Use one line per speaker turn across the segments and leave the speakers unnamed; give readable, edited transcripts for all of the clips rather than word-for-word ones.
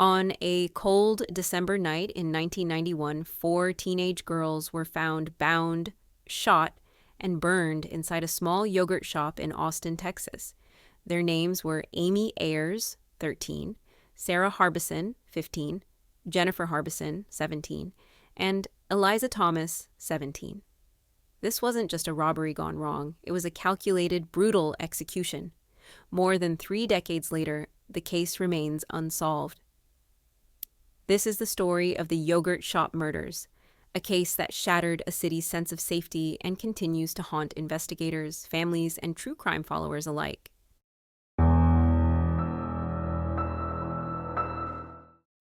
On a cold December night in 1991, 4 teenage girls were found bound, shot, and burned inside a small yogurt shop in Austin, Texas. Their names were Amy Ayers, 13, Sarah Harbison, 15, Jennifer Harbison, 17, and Eliza Thomas, 17. This wasn't just a robbery gone wrong. It was a calculated, brutal execution. More than 3 decades later, the case remains unsolved. This is the story of the yogurt shop murders, a case that shattered a city's sense of safety and continues to haunt investigators, families, and true crime followers alike.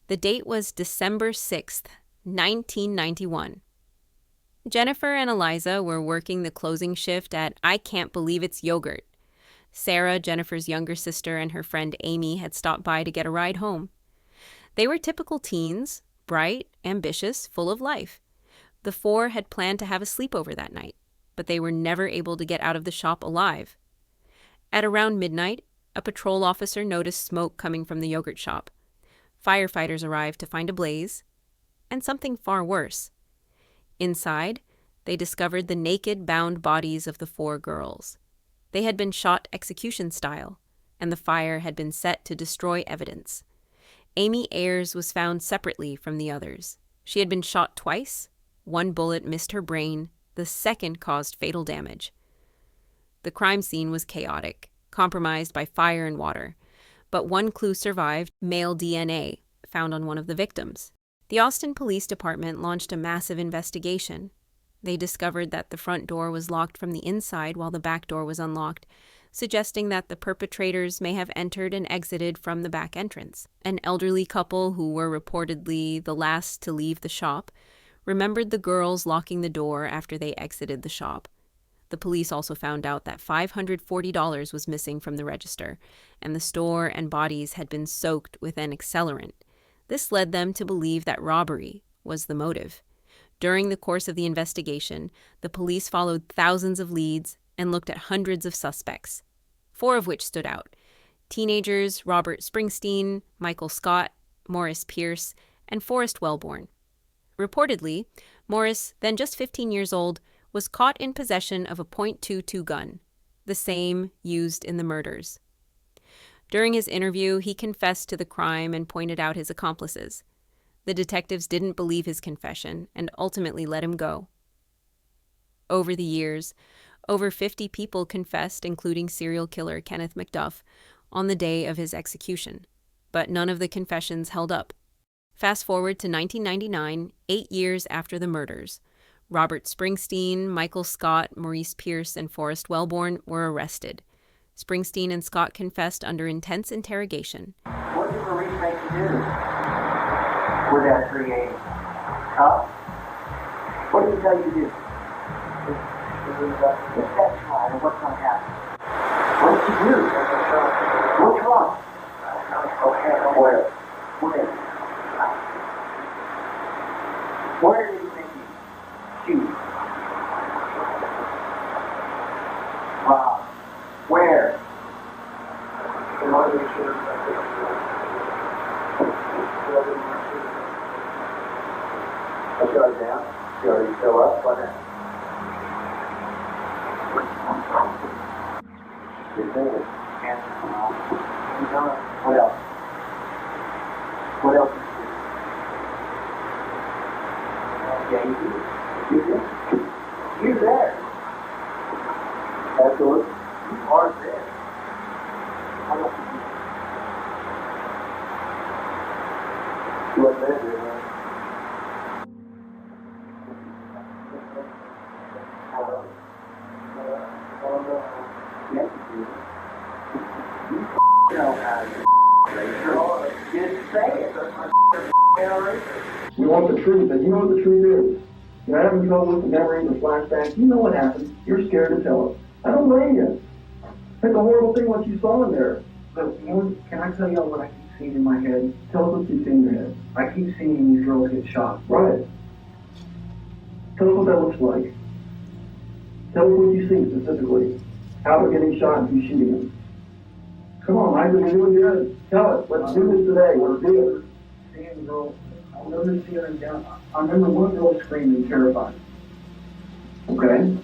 The date was December 6th, 1991. Jennifer and Eliza were working the closing shift at I Can't Believe It's Yogurt. Sarah, Jennifer's younger sister, and her friend Amy had stopped by to get a ride home. They were typical teens, bright, ambitious, full of life. The 4 had planned to have a sleepover that night, but they were never able to get out of the shop alive. At around midnight, a patrol officer noticed smoke coming from the yogurt shop. Firefighters arrived to find a blaze, and something far worse. Inside, they discovered the naked, bound bodies of the 4 girls. They had been shot execution style, and the fire had been set to destroy evidence. Amy Ayers was found separately from the others. She had been shot twice. 1 bullet missed her brain. The second caused fatal damage. The crime scene was chaotic, compromised by fire and water. But one clue survived: male DNA, found on one of the victims. The Austin Police Department launched a massive investigation. They discovered that the front door was locked from the inside while the back door was unlocked, suggesting that the perpetrators may have entered and exited from the back entrance. An elderly couple, who were reportedly the last to leave the shop, remembered the girls locking the door after they exited the shop. The police also found out that $540 was missing from the register, and the store and bodies had been soaked with an accelerant. This led them to believe that robbery was the motive. During the course of the investigation, the police followed thousands of leads and looked at hundreds of suspects, 4 of which stood out: teenagers Robert Springsteen, Michael Scott, Morris Pierce, and Forrest Wellborn. Reportedly, Morris, then just 15 years old, was caught in possession of a .22 gun, the same used in the murders. During his interview, he confessed to the crime and pointed out his accomplices. The detectives didn't believe his confession and ultimately let him go. Over the years, over 50 people confessed, including serial killer Kenneth McDuff, on the day of his execution, but none of the confessions held up. Fast forward to 1999, 8 years after the murders. Robert Springsteen, Michael Scott, Maurice Pierce, and Forrest Wellborn were arrested. Springsteen and Scott confessed under intense interrogation.
What did Maurice make you do with that 380? Huh? What did he tell you to do? If that's right, and what's going to happen? What did you do? What's wrong? Okay, where? Where did he make you shoot? Wow. Where? I shut it down. You already show up. What now? You're saying what else? What else? Yeah, you do. You're there. That's good. You are there. How much did you wasn't there, man. Yes, you do. You know how to just say it.
You want the truth, and you know what the truth is. You're having trouble with the memories and flashbacks. You know what happened. You're scared to tell us. I don't blame you. It's a horrible thing what you saw in there.
But you know, can I tell you what I keep seeing in my head?
Tell us what you see in your head.
I keep seeing these girls get shot.
Right. Tell us what that looks like. Tell us what you see specifically. How they're getting shot and you shooting them. Come on, Isaac, we're doing good. Tell us. Let's do this today. Let's do it. remember seeing her down. I remember one girl screaming, terrified. Okay?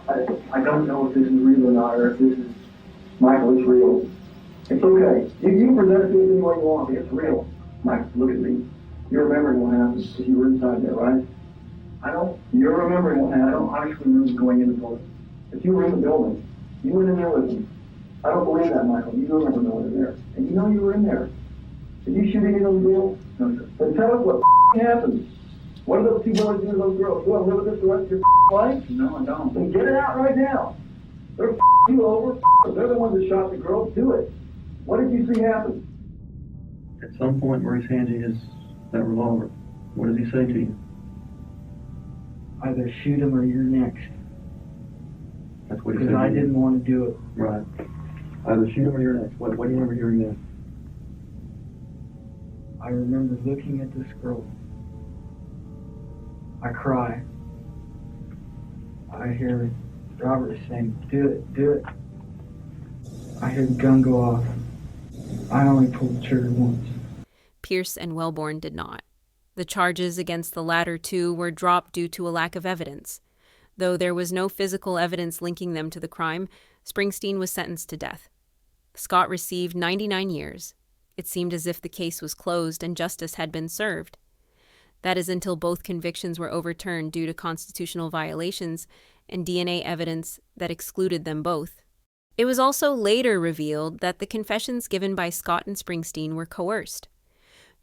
I don't know if this is real or not, or if this is, Michael, it's real. It's okay. You can present it to us any way you want. It's real. Mike, look at me. You're remembering what happened because you were inside there, right? You're remembering what happened.
I don't actually remember going in the building.
If you were in the building, you went in there with me. I don't believe that, Michael. You don't remember going in there. And you know you were in there. Did you shoot any of those girls?
No, sir.
Then tell us what happened. What did those two boys do to those girls? You want to live with this the rest of your life?
No, I don't.
Then get it out right now. They're you over. They're the ones that shot the girls. Do it. What did you see happen?
At some point where he's handing you that revolver, what does he say to you?
Either shoot him or you're next.
That's what he said.
Because I
to you.
didn't want to do it.
Right. Either shoot him or you're next. What do you remember hearing then?
I remember looking at this girl. I cry. I hear Robert saying, "Do it, do it." I hear the gun go off. I only pulled the trigger once.
Pierce and Wellborn did not. The charges against the latter two were dropped due to a lack of evidence. Though there was no physical evidence linking them to the crime, Springsteen was sentenced to death. Scott received 99 years. It seemed as if the case was closed and justice had been served. That is until both convictions were overturned due to constitutional violations and DNA evidence that excluded them both. It was also later revealed that the confessions given by Scott and Springsteen were coerced.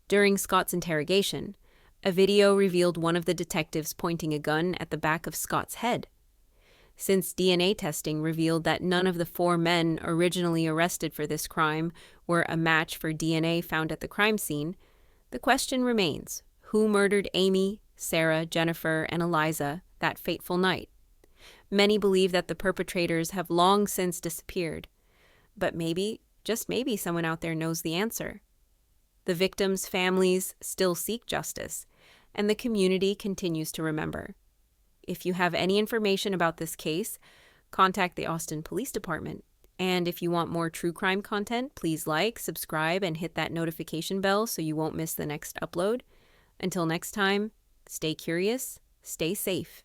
During Scott's interrogation, a video revealed one of the detectives pointing a gun at the back of Scott's head. Since DNA testing revealed that none of the 4 men originally arrested for this crime were a match for DNA found at the crime scene, the question remains: who murdered Amy, Sarah, Jennifer, and Eliza that fateful night? Many believe that the perpetrators have long since disappeared, but maybe, just maybe, someone out there knows the answer. The victims' families still seek justice, and the community continues to remember. If you have any information about this case, contact the Austin Police Department. And if you want more true crime content, please like, subscribe, and hit that notification bell so you won't miss the next upload. Until next time, stay curious, stay safe.